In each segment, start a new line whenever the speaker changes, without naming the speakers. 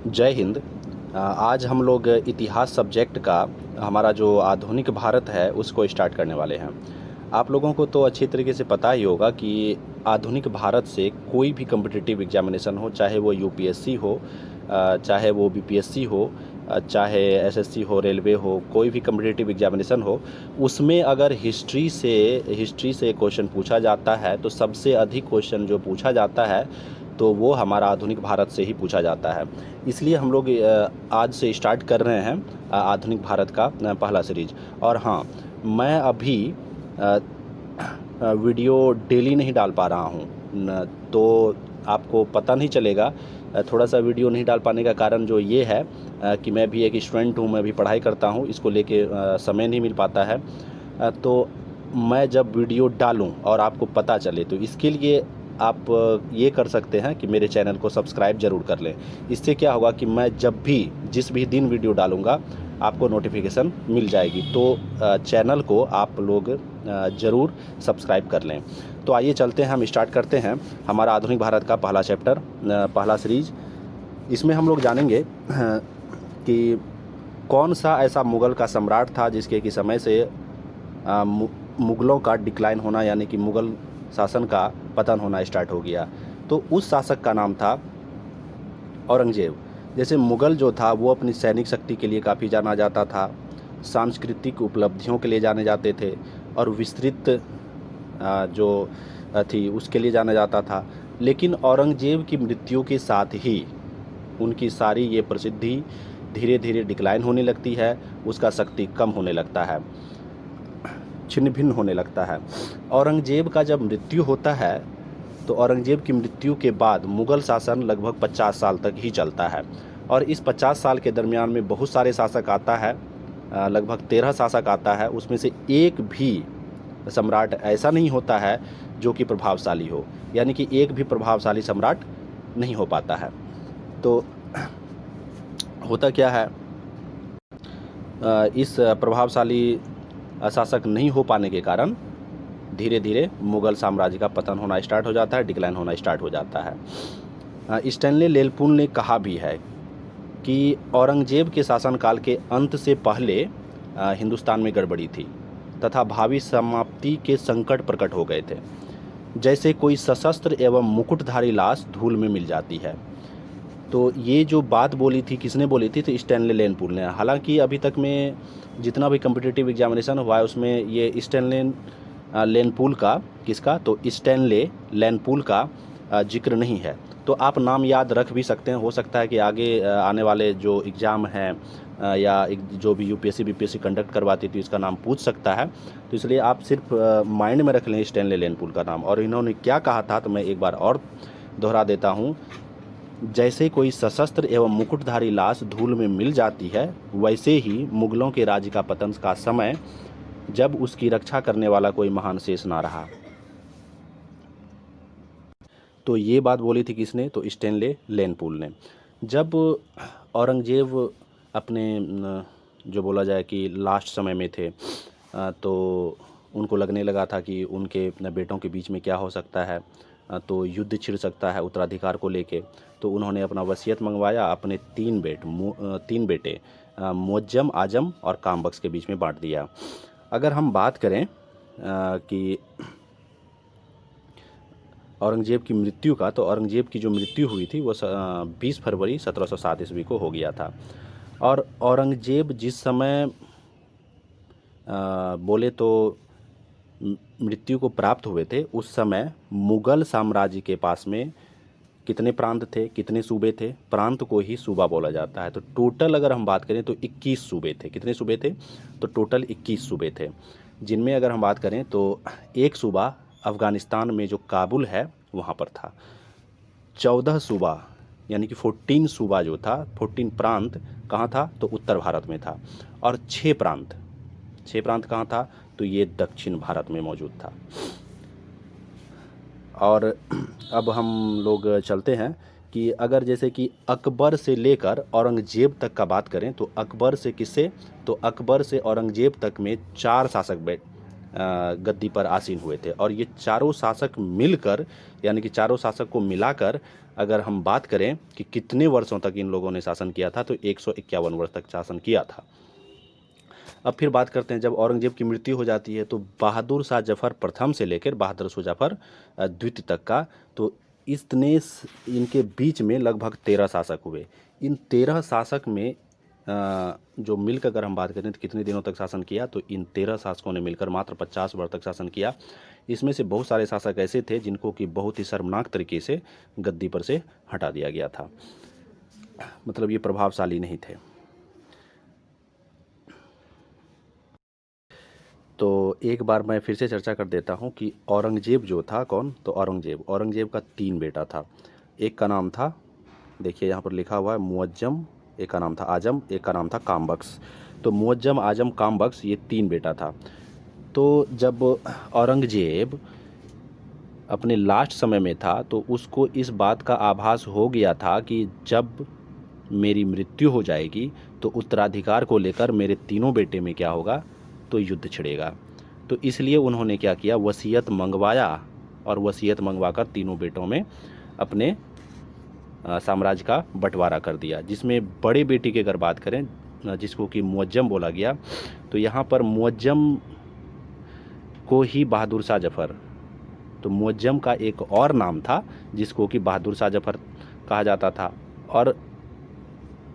जय हिंद। आज हम लोग इतिहास सब्जेक्ट का हमारा जो आधुनिक भारत है उसको स्टार्ट करने वाले हैं। आप लोगों को तो अच्छी तरीके से पता ही होगा कि आधुनिक भारत से कोई भी कम्पिटिटिव एग्जामिनेशन हो, चाहे वो यूपीएससी हो, चाहे वो बीपीएससी हो, चाहे एसएससी हो, रेलवे हो, कोई भी कम्पिटिटिव एग्जामिनेशन हो, उसमें अगर हिस्ट्री से क्वेश्चन पूछा जाता है तो सबसे अधिक क्वेश्चन जो पूछा जाता है तो वो हमारा आधुनिक भारत से ही पूछा जाता है। इसलिए हम लोग आज से स्टार्ट कर रहे हैं आधुनिक भारत का पहला सीरीज। और हाँ, मैं अभी वीडियो डेली नहीं डाल पा रहा हूँ, तो आपको पता नहीं चलेगा। थोड़ा सा वीडियो नहीं डाल पाने का कारण जो ये है कि मैं भी एक स्टूडेंट हूँ, मैं भी पढ़ाई करता हूँ, इसको लेके समय नहीं मिल पाता है। तो मैं जब वीडियो डालूं और आपको पता चले तो इसके लिए आप ये कर सकते हैं कि मेरे चैनल को सब्सक्राइब ज़रूर कर लें। इससे क्या होगा कि मैं जब भी जिस भी दिन वीडियो डालूंगा आपको नोटिफिकेशन मिल जाएगी। तो चैनल को आप लोग ज़रूर सब्सक्राइब कर लें। तो आइए चलते हैं, हम स्टार्ट करते हैं हमारा आधुनिक भारत का पहला चैप्टर, पहला सीरीज। इसमें हम लोग जानेंगे कि कौन सा ऐसा मुग़ल का सम्राट था जिसके कि समय से मुग़लों का डिक्लाइन होना, यानी कि मुग़ल शासन का पतन होना स्टार्ट हो गया। तो उस शासक का नाम था औरंगज़ेब। जैसे मुग़ल जो था वो अपनी सैनिक शक्ति के लिए काफ़ी जाना जाता था, सांस्कृतिक उपलब्धियों के लिए जाने जाते थे, और विस्तृत जो थी उसके लिए जाना जाता था। लेकिन औरंगज़ेब की मृत्यु के साथ ही उनकी सारी ये प्रसिद्धि धीरे धीरे डिक्लाइन होने लगती है, उसका शक्ति कम होने लगता है, छिन्न भिन्न होने लगता है। औरंगज़ेब का जब मृत्यु होता है तो औरंगज़ेब की मृत्यु के बाद मुग़ल शासन लगभग 50 साल तक ही चलता है। और इस 50 साल के दरमियान में बहुत सारे शासक आता है, लगभग 13 शासक आता है। उसमें से एक भी सम्राट ऐसा नहीं होता है जो कि प्रभावशाली हो, यानी कि एक भी प्रभावशाली सम्राट नहीं हो पाता है। तो होता क्या है, इस प्रभावशाली शासक नहीं हो पाने के कारण धीरे धीरे मुग़ल साम्राज्य का पतन होना स्टार्ट हो जाता है, डिक्लाइन होना स्टार्ट हो जाता है। स्टैनले लेलपुल ने कहा भी है कि औरंगज़ेब के शासनकाल के अंत से पहले हिंदुस्तान में गड़बड़ी थी तथा भावी समाप्ति के संकट प्रकट हो गए थे, जैसे कोई सशस्त्र एवं मुकुटधारी लाश धूल में मिल जाती है। तो ये जो बात बोली थी, किसने बोली थी? तो स्टैनले लेनपुल ने। हालांकि अभी तक में जितना भी कम्पिटिटिव एग्जामिनेशन हुआ है उसमें ये स्टैनले लेनपुल का, किसका? तो स्टैनले लेनपुल का जिक्र नहीं है। तो आप नाम याद रख भी सकते हैं, हो सकता है कि आगे आने वाले जो एग्ज़ाम हैं या जो भी यूपीएससी बीपीएससी कंडक्ट करवाती थी इसका नाम पूछ सकता है। तो इसलिए आप सिर्फ माइंड में रख लें स्टैनले लेनपुल का नाम। और इन्होंने क्या कहा था तो मैं एक बार और दोहरा देता हूँ, जैसे कोई सशस्त्र एवं मुकुटधारी लाश धूल में मिल जाती है, वैसे ही मुग़लों के राज्य का पतन का समय जब उसकी रक्षा करने वाला कोई महान शेष ना रहा। तो ये बात बोली थी किसने? तो स्टैनले लेनपुल ने। जब औरंगज़ेब अपने जो बोला जाए कि लास्ट समय में थे, तो उनको लगने लगा था कि उनके बेटों के बीच में क्या हो सकता है, तो युद्ध छिड़ सकता है उत्तराधिकार को लेके। तो उन्होंने अपना वसीयत मंगवाया, अपने तीन बेटे मुअज्जम, आजम और कामबख्श के बीच में बांट दिया। अगर हम बात करें कि औरंगज़ेब की मृत्यु का, तो औरंगज़ेब की जो मृत्यु हुई थी वो 20 फरवरी 1707 ईस्वी को हो गया था। और औरंगज़ेब जिस समय बोले तो मृत्यु को प्राप्त हुए थे, उस समय मुग़ल साम्राज्य के पास में कितने प्रांत थे, कितने सूबे थे? प्रांत को ही सूबा बोला जाता है। तो टोटल अगर हम बात करें तो 21 सूबे थे। कितने सूबे थे? तो टोटल 21 सूबे थे, जिनमें अगर हम बात करें तो एक सूबा अफ़गानिस्तान में जो काबुल है वहाँ पर था। 14 सूबा यानी कि 14 सूबा जो था, 14 प्रांत कहाँ था? तो उत्तर भारत में था। और 6 प्रांत कहाँ था? तो ये दक्षिण भारत में मौजूद था। और अब हम लोग चलते हैं कि अगर जैसे कि अकबर से लेकर औरंगज़ेब तक का बात करें तो अकबर से किससे? तो अकबर से औरंगज़ेब तक में 4 शासक गद्दी पर आसीन हुए थे। और ये चारों शासक मिलकर, यानी कि चारों शासक को मिलाकर अगर हम बात करें कि कितने वर्षों तक इन लोगों ने शासन किया था, तो 151 वर्ष तक शासन किया था। अब फिर बात करते हैं, जब औरंगजेब की मृत्यु हो जाती है तो बहादुर शाह जफ़र प्रथम से लेकर बहादुर शाह जफ़र द्वितीय तक का, तो इनके बीच में लगभग 13 शासक हुए। इन 13 शासक में जो मिलकर अगर हम बात करें तो कितने दिनों तक शासन किया, तो इन 13 शासकों ने मिलकर मात्र 50 वर्ष तक शासन किया। इसमें से बहुत सारे शासक ऐसे थे जिनको कि बहुत ही शर्मनाक तरीके से गद्दी पर से हटा दिया गया था, मतलब ये प्रभावशाली नहीं थे। तो एक बार मैं फिर से चर्चा कर देता हूँ कि औरंगजेब जो था कौन, तो औरंगजेब का 3 बेटा था। एक का नाम था, देखिए यहाँ पर लिखा हुआ है मुअज्जम, एक का नाम था आजम, एक का नाम था कामबख्श। तो मुअज्जम, आजम, कामबख्श ये 3 बेटा था। तो जब औरंगजेब अपने लास्ट समय में था तो उसको इस बात का आभास हो गया था कि जब मेरी मृत्यु हो जाएगी तो उत्तराधिकार को लेकर मेरे तीनों बेटे में क्या होगा, तो युद्ध छिड़ेगा। तो इसलिए उन्होंने क्या किया, वसीयत मंगवाया, और वसीयत मंगवाकर तीनों बेटों में अपने साम्राज्य का बंटवारा कर दिया। जिसमें बड़े बेटे की अगर बात करें, जिसको कि मुअज्जम बोला गया, तो यहाँ पर मुअज्जम को ही बहादुर शाह जफ़र, तो मुअज्जम का एक और नाम था जिसको कि बहादुर शाह जफ़र कहा जाता था,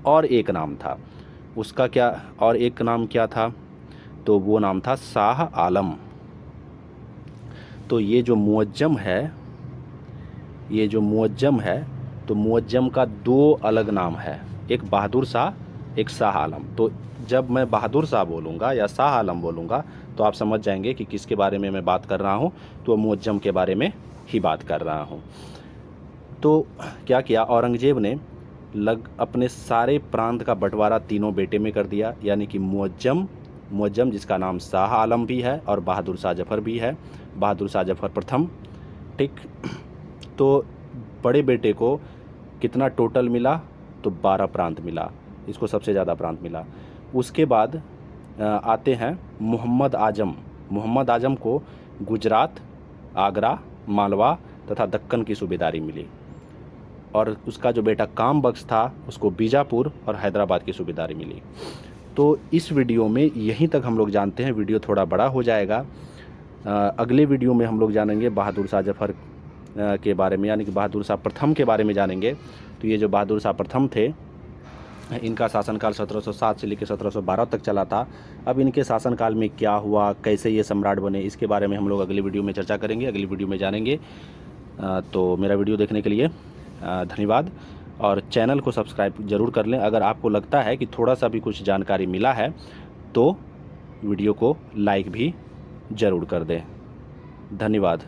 और एक नाम था उसका, क्या और एक नाम क्या था, तो वो नाम था शाह आलम। तो ये जो मुअज्जम है, तो मुअज्जम का 2 अलग नाम है, एक बहादुर शाह, एक शाह आलम। तो जब मैं बहादुर शाह बोलूँगा या शाह आलम बोलूँगा तो आप समझ जाएंगे कि किसके बारे में मैं बात कर रहा हूँ, तो मुअज्जम के बारे में ही बात कर रहा हूँ। तो क्या किया औरंगजेब ने, अपने सारे प्रांत का बंटवारा तीनों बेटे में कर दिया, यानी कि मुअज्जम जिसका नाम शाह आलम भी है और बहादुर शाह जफ़र भी है, बहादुर शाह जफ़र प्रथम, ठीक। तो बड़े बेटे को कितना टोटल मिला, तो 12 प्रांत मिला, इसको सबसे ज़्यादा प्रांत मिला। उसके बाद आते हैं मोहम्मद आजम को गुजरात, आगरा, मालवा तथा दक्कन की सूबेदारी मिली, और उसका जो बेटा कामबख्श था उसको बीजापुर और हैदराबाद की सूबेदारी मिली। तो इस वीडियो में यहीं तक हम लोग जानते हैं, वीडियो थोड़ा बड़ा हो जाएगा। अगले वीडियो में हम लोग जानेंगे बहादुर शाह जफ़र के बारे में, यानी कि बहादुर शाह प्रथम के बारे में जानेंगे। तो ये जो बहादुर शाह प्रथम थे, इनका शासनकाल 1707 से लेकर 1712 तक चला था। अब इनके शासनकाल में क्या हुआ, कैसे ये सम्राट बने, इसके बारे में हम लोग अगली वीडियो में चर्चा करेंगे, अगली वीडियो में जानेंगे। तो मेरा वीडियो देखने के लिए धन्यवाद, और चैनल को सब्सक्राइब ज़रूर कर लें। अगर आपको लगता है कि थोड़ा सा भी कुछ जानकारी मिला है तो वीडियो को लाइक भी ज़रूर कर दें। धन्यवाद।